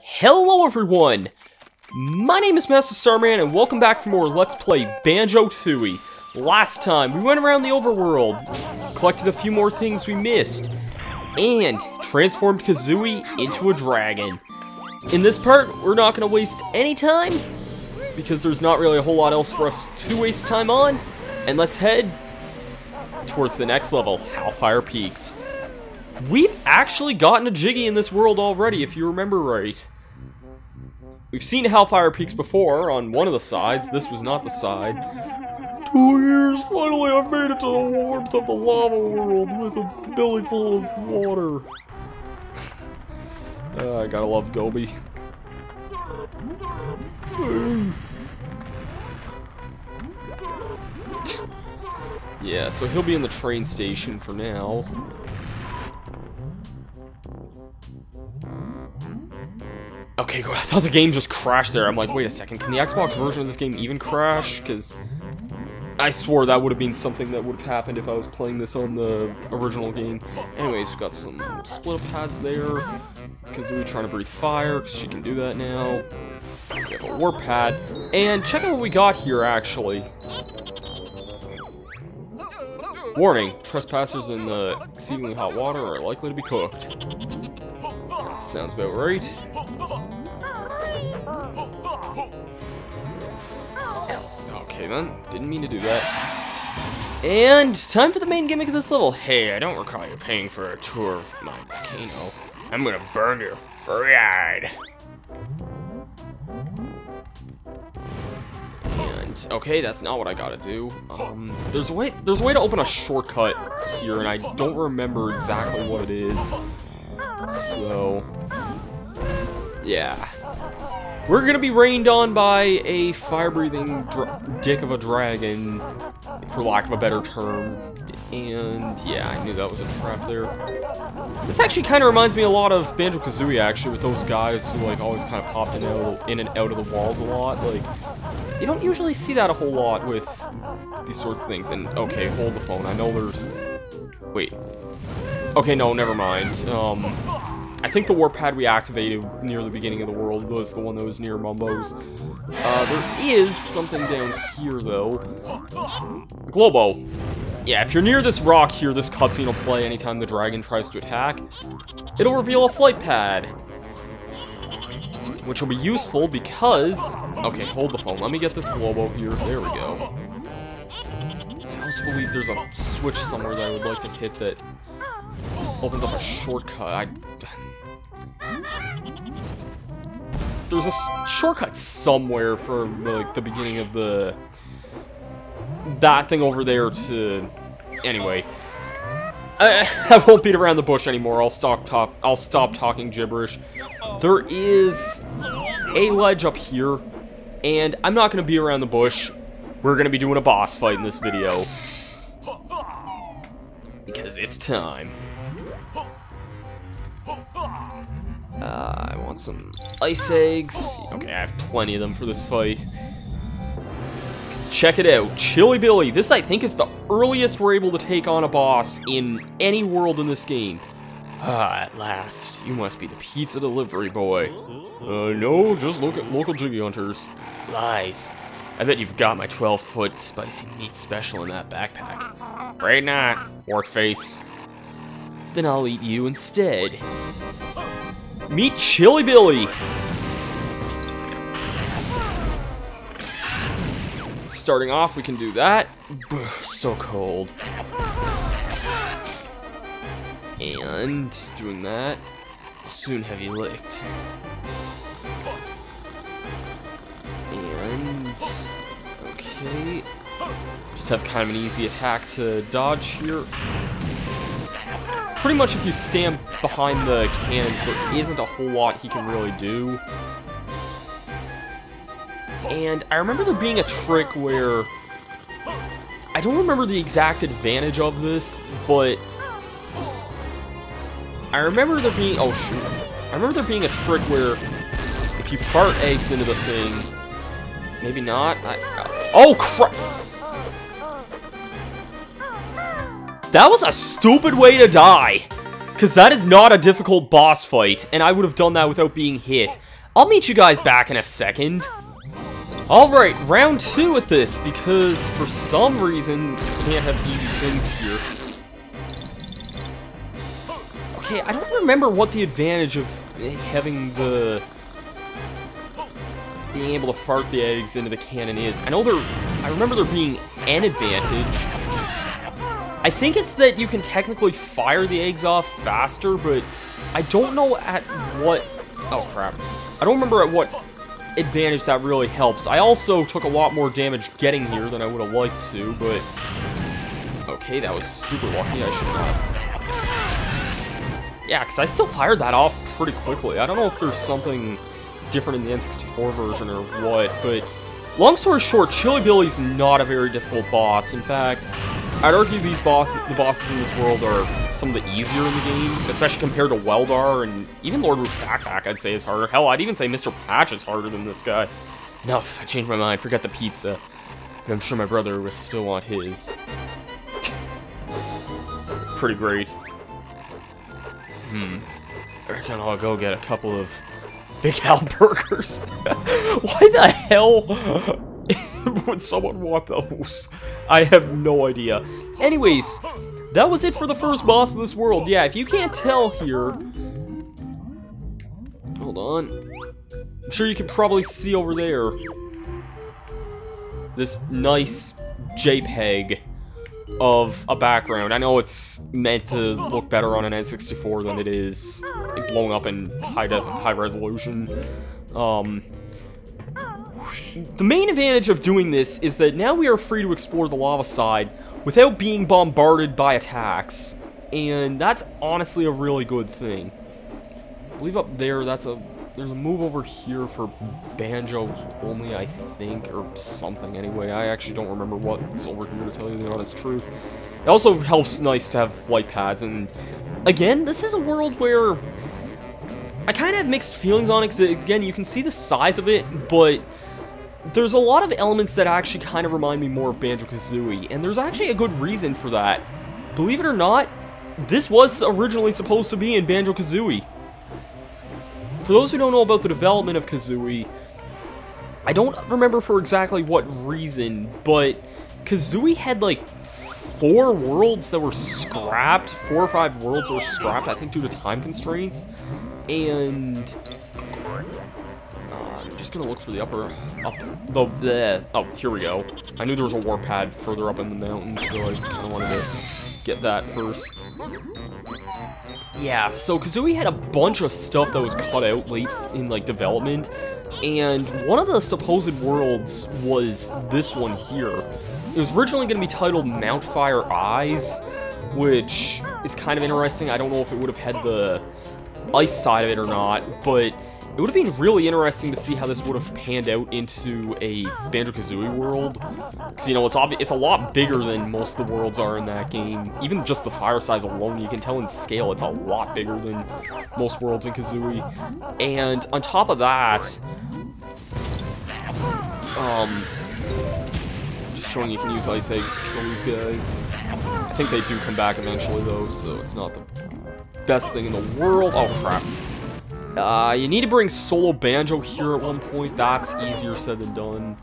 Hello everyone! My name is Masterstarman and welcome back for more Let's Play Banjo-Tooie. Last time, we went around the overworld, collected a few more things we missed, and transformed Kazooie into a dragon. In this part, we're not going to waste any time, because there's not really a whole lot else for us to waste time on, and let's head towards the next level, Halfire Peaks. We've actually gotten a Jiggy in this world already, if you remember right. We've seen Halfire Peaks before on one of the sides. This was not the side. 2 years, finally I've made it to the warmth of the lava world with a belly full of water. I gotta love Gobi. Yeah, so he'll be in the train station for now. Okay, good. I thought the game just crashed there. I'm like, wait a second, can the Xbox version of this game even crash? Because I swore that would have been something that would have happened if I was playing this on the original game. Anyways, we've got some split up pads there. Kazooie trying to breathe fire, because she can do that now. We have a warp pad. And check out what we got here, actually. Warning, trespassers in the exceedingly hot water are likely to be cooked. That sounds about right. Okay then, didn't mean to do that. And time for the main gimmick of this level. Hey, I don't recall you paying for a tour of my volcano. I'm gonna burn your fried. And okay, that's not what I gotta do. There's a way to open a shortcut here, and I don't remember exactly what it is. So yeah. We're gonna be rained on by a fire-breathing dick of a dragon, for lack of a better term. And yeah, I knew that was a trap there. This actually kind of reminds me a lot of Banjo-Kazooie, actually, with those guys who like always kind of popped in and out of the walls a lot. Like, you don't usually see that a whole lot with these sorts of things. And okay, hold the phone. I know there's. Wait. Okay, no, never mind. I think the warp pad we activated near the beginning of the world was the one that was near Mumbo's. There is something down here, though. Globo. Yeah, if you're near this rock here, this cutscene will play anytime the dragon tries to attack. It'll reveal a flight pad, which will be useful because... Okay, hold the phone. Let me get this Globo here. There we go. I also believe there's a switch somewhere that I would like to hit that opens up a shortcut. There's a shortcut somewhere for like the beginning of that thing over there to. Anyway, I won't beat around the bush anymore. I'll stop talking gibberish. There is a ledge up here, and I'm not gonna beat around the bush. We're gonna be doing a boss fight in this video because it's time. I want some ice eggs. Okay, I have plenty of them for this fight. Check it out, Chili Billy. This, I think, is the earliest we're able to take on a boss in any world in this game. Ah, at last. You must be the pizza delivery boy. No, just look at local Jiggy hunters. Lies. I bet you've got my 12-foot spicy meat special in that backpack. Afraid not, wart face. Then I'll eat you instead. Meet Chili Billy! Starting off, we can do that. So cold. And doing that, soon have you licked. And okay, just have kind of an easy attack to dodge here. Pretty much if you stand behind the cannons, there isn't a whole lot he can really do. And I remember there being a trick where... I don't remember the exact advantage of this, but... I remember there being... Oh, shoot. I remember there being a trick where if you fart eggs into the thing... Maybe not? Oh, crap! That was a stupid way to die! Because that is not a difficult boss fight, and I would have done that without being hit. I'll meet you guys back in a second. Alright, round 2 at this, because for some reason, you can't have easy things here. Okay, I don't remember what the advantage of having the... being able to fart the eggs into the cannon is. I remember there being an advantage. I think it's that you can technically fire the eggs off faster, but I don't know at what... Oh, crap. I don't remember at what advantage that really helps. I also took a lot more damage getting here than I would have liked to, but... Okay, that was super lucky. I should not... Yeah, because I still fired that off pretty quickly. I don't know if there's something different in the N64 version or what, but... Long story short, Chili Billy's not a very difficult boss. In fact, I'd argue the bosses in this world are some of the easier in the game, especially compared to Weldar, and even Lord Rufak I'd say is harder. Hell, I'd even say Mr. Patch is harder than this guy. No, I changed my mind. Forget the pizza. And I'm sure my brother will still want his. It's pretty great. I reckon I'll go get a couple of Big Al burgers. Why the hell would someone want those? I have no idea. Anyways, that was it for the first boss of this world. Yeah, if you can't tell here... Hold on. I'm sure you can probably see over there this nice JPEG of a background. I know it's meant to look better on an N64 than it is blown up in high resolution. The main advantage of doing this is that now we are free to explore the lava side without being bombarded by attacks, and that's honestly a really good thing. I believe up there, there's a move over here for Banjo only, I think, or something anyway. I actually don't remember what's over here, to tell you the honest truth. It also helps nice to have flight pads, and again, this is a world where I kind of have mixed feelings on it, because again, you can see the size of it, but there's a lot of elements that actually kind of remind me more of Banjo-Kazooie, and there's actually a good reason for that. Believe it or not, this was originally supposed to be in Banjo-Kazooie. For those who don't know about the development of Kazooie, I don't remember for exactly what reason, but Kazooie had like 4 worlds that were scrapped, 4 or 5 worlds that were scrapped, I think due to time constraints, and... I'm just gonna look for the oh, here we go. I knew there was a warp pad further up in the mountains, so I kind of wanted to get that first. Yeah, so Kazooie had a bunch of stuff that was cut out late in, like, development, and one of the supposed worlds was this one here. It was originally going to be titled Mount Fire Eyes, which is kind of interesting. I don't know if it would have had the ice side of it or not, but it would have been really interesting to see how this would have panned out into a Banjo-Kazooie world. Because, you know, it's a lot bigger than most of the worlds are in that game. Even just the fire size alone, you can tell in scale it's a lot bigger than most worlds in Kazooie. And on top of that, just showing you can use ice eggs to kill these guys. I think they do come back eventually, though, so it's not the best thing in the world. Oh, crap. You need to bring Solo Banjo here at one point. That's easier said than done.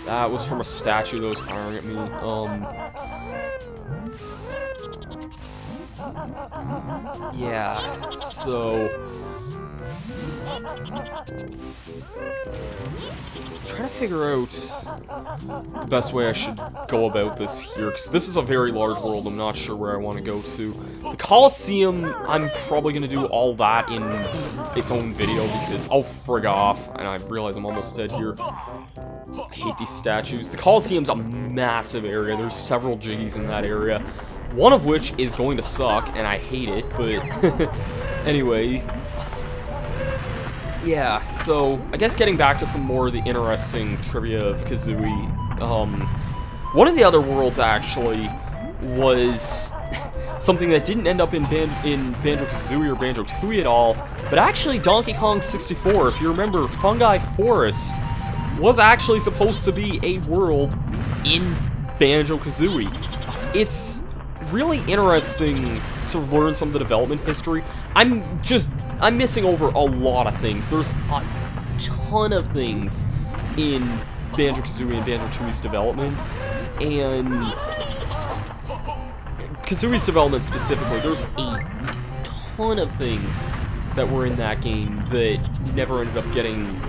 That was from a statue that was firing at me. Yeah, so... trying to figure out the best way I should go about this here, because this is a very large world. I'm not sure where I want to go to. The Coliseum, I'm probably going to do all that in its own video, because I'll frig off, and I realize I'm almost dead here. I hate these statues. The Coliseum's a massive area. There's several jiggies in that area, one of which is going to suck, and I hate it, but anyway... Yeah, so, I guess getting back to some more of the interesting trivia of Kazooie, one of the other worlds, actually, was something that didn't end up in Banjo-Kazooie or Banjo-Tooie at all, but actually Donkey Kong 64, if you remember, Fungi Forest was actually supposed to be a world in Banjo-Kazooie. It's really interesting to learn some of the development history. I'm missing over a lot of things. There's a ton of things in Banjo-Kazooie and Banjo-Tooie's development, and Kazooie's development specifically, there's a ton of things that were in that game that never ended up getting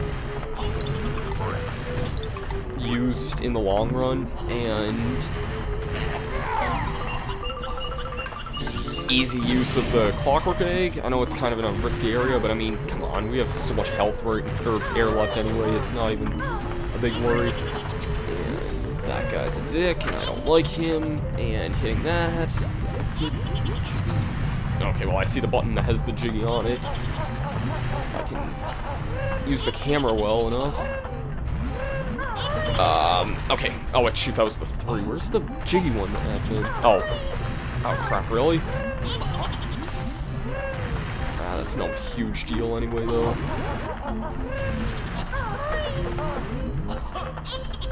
used in the long run, and easy use of the clockwork egg. I know it's kind of in a risky area, but I mean, come on, we have so much health or air left anyway, it's not even a big worry. And that guy's a dick, and I don't like him, and hitting that. Is this the jiggy? Okay, well, I see the button that has the jiggy on it. If I can use the camera well enough. Okay. Oh, wait, shoot, that was the 3. Where's the jiggy one that happened? Oh. Oh, crap, really? Ah, that's no huge deal anyway, though.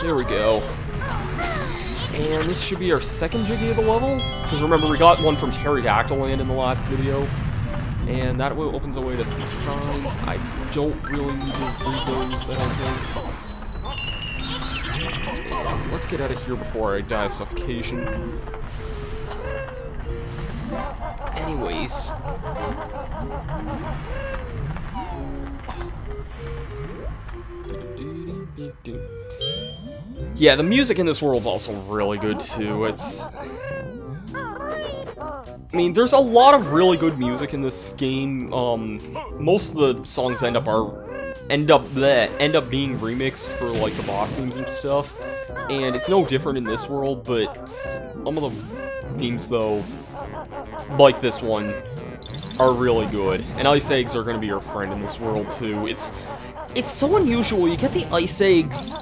There we go. And this should be our second jiggy of the level. Because remember, we got one from Pterodactyl Land in the last video. And that opens a way to some signs. I don't really need to read those, I don't think. And let's get out of here before I die of suffocation. Anyways. Yeah, the music in this world's also really good too. I mean, there's a lot of really good music in this game. Most of the songs end up being remixed for like the boss themes and stuff. And it's no different in this world, but some of the themes though, like this one, are really good. And ice eggs are gonna be your friend in this world too. It's so unusual. You get the ice eggs.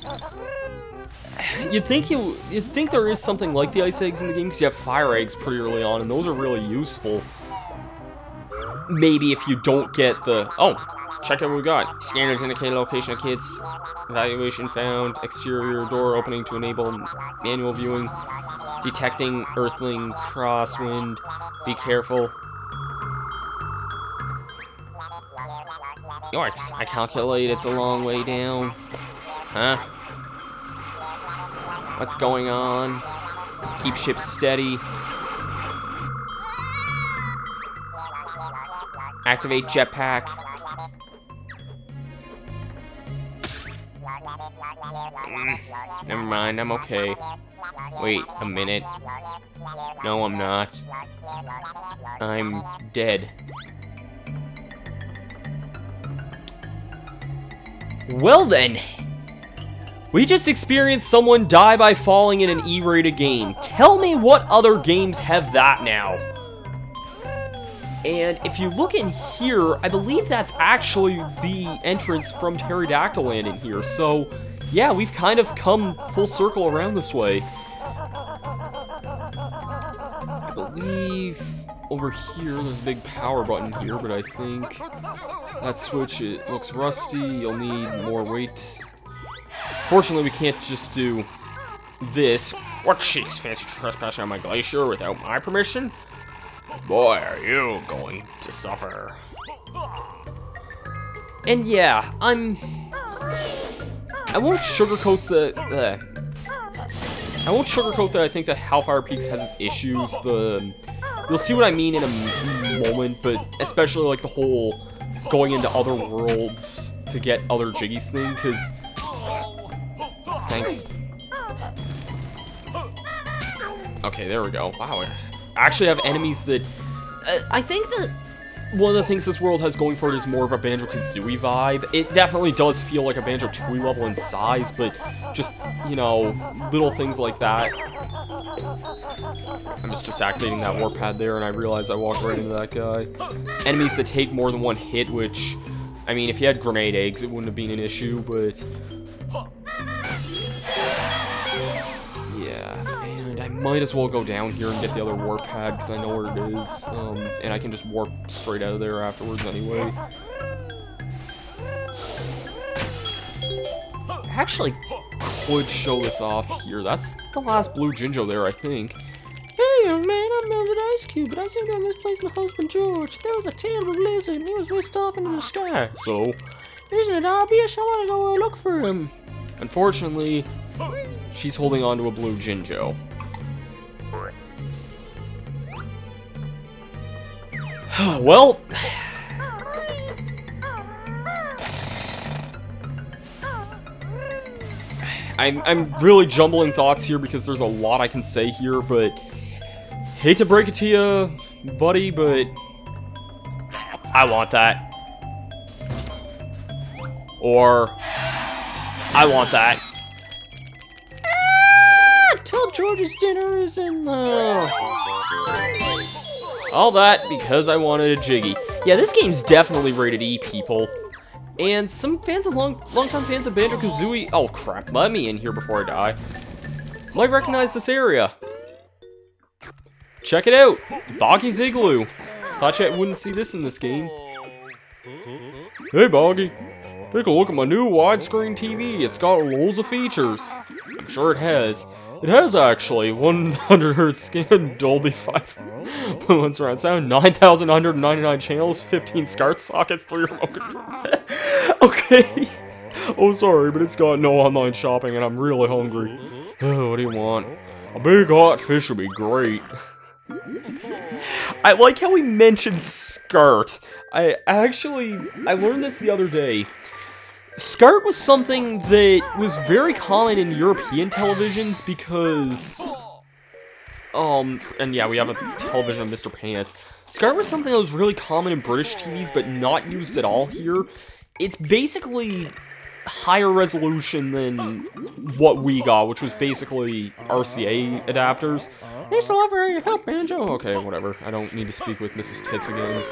You'd think there is something like the ice eggs in the game because you have fire eggs pretty early on, and those are really useful. Maybe if you don't get the... Oh, check out what we got. Scanners indicate location of kids. Evaluation found. Exterior door opening to enable manual viewing. Detecting earthling crosswind. Be careful. Yorks, I calculate it's a long way down. Huh? What's going on? Keep ship steady. Activate jetpack. Never mind, I'm okay. Wait a minute. No, I'm not. I'm dead. Well then. We just experienced someone die by falling in an E-rated game. Tell me what other games have that now. And if you look in here, I believe that's actually the entrance from Pterodactyl Land in here. So, yeah, we've kind of come full circle around this way. I believe over here there's a big power button here, but I think that switch, it looks rusty. You'll need more weight. Fortunately, we can't just do this. What cheeks fancy trespassing on my glacier without my permission? Boy, are you going to suffer. And yeah, I won't sugarcoat that I think that Halfire Peaks has its issues. You'll see what I mean in a moment, but especially like the whole going into other worlds to get other jiggies thing, because thanks. Okay, there we go. Wow, I actually have enemies that... I think that one of the things this world has going for it is more of a Banjo-Kazooie vibe. It definitely does feel like a Banjo-Tooie level in size, but just, you know, little things like that. I'm just activating that warp pad there, and I realized I walked right into that guy. Enemies that take more than one hit, which... I mean, if you had grenade eggs, it wouldn't have been an issue, but... yeah, and I might as well go down here and get the other warp pad, because I know where it is, and I can just warp straight out of there afterwards anyway. I actually could show this off here. That's the last blue Jinjo there, I think. Hey, young man, I melted ice cube, but I seem to have misplaced my husband George. There was a terrible blizzard, and he was whisked off into the sky. So, Isn't it obvious? I want to go look for him. unfortunately, she's holding on to a blue Jinjo. Well, I'm really jumbling thoughts here because there's a lot I can say here, but hate to break it to you, buddy, but I want that. Or I want that. Tell George's dinner is in the... All that because I wanted a Jiggy. Yeah, this game's definitely rated E, people. And some fans of long-time fans of Banjo-Kazooie... Oh, crap. Let me in here before I die. Might recognize this area. Check it out. Boggy's Igloo. Thought you wouldn't see this in this game. Hey, Boggy. Take a look at my new widescreen TV. It's got loads of features. I'm sure it has. It has, actually. 100 Hz scan, Dolby 5.1 surround sound, 9,199 channels, 15 SCART sockets, 3 remote controls. Okay. Oh, sorry, but it's got no online shopping, and I'm really hungry. Oh, what do you want? A big hot fish would be great. I like how we mentioned SCART. I learned this the other day. SCART was something that was very common in European televisions because... and yeah, we have a television of Mr. Pants. SCART was something that was really common in British TVs, but not used at all here. It's basically higher resolution than what we got, which was basically RCA adapters. Thanks a lot for your help, Banjo. Okay, whatever. I don't need to speak with Mrs. Tits again.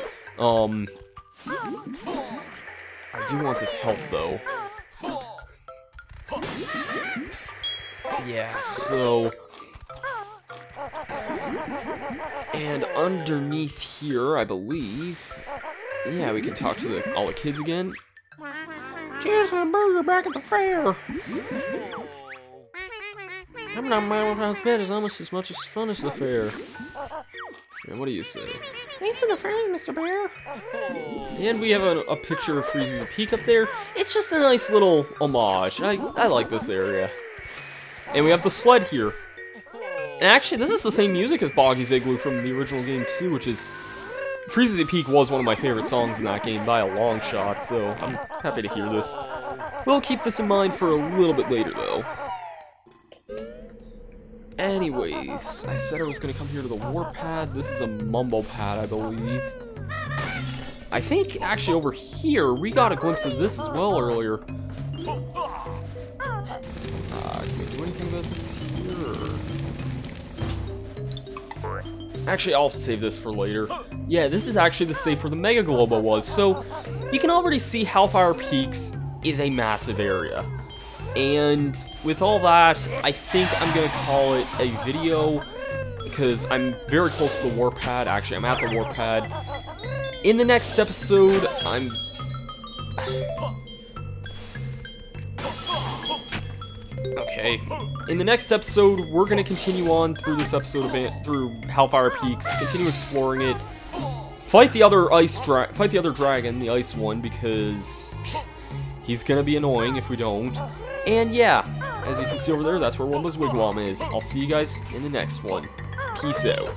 I do want this health, though. Yeah, so... And underneath here, I believe... Yeah, we can talk to all the kids again. Cheers for a burger back at the fair. I'm not mad how bad is almost as much as fun as the fair. And what do you say? Thanks for the frame, Mr. Bear. And we have a picture of Freeze's Peak up there. It's just a nice little homage. I like this area. And we have the sled here. And actually, this is the same music as Boggy's Igloo from the original game too, which is... Freeze's Peak was one of my favorite songs in that game by a long shot, so I'm happy to hear this. We'll keep this in mind for a little bit later, though. Anyways, I said I was going to come here to the warp pad. This is a mumble pad, I believe. I think, actually, over here, we got a glimpse of this as well earlier. Can we do anything about this here? Actually, I'll save this for later. Yeah, this is actually the save where the Mega Globo was, so you can already see Halfire Peaks is a massive area. And with all that, I think I'm going to call it a video, because I'm very close to the warp pad. Actually, I'm at the warp pad. In the next episode, Okay. In the next episode, we're going to continue on through this episode through Halfire Peaks, continue exploring it, fight the other dragon, the ice one, because he's going to be annoying if we don't. And yeah, as you can see over there, that's where Wumba's Wigwam is. I'll see you guys in the next one. Peace out.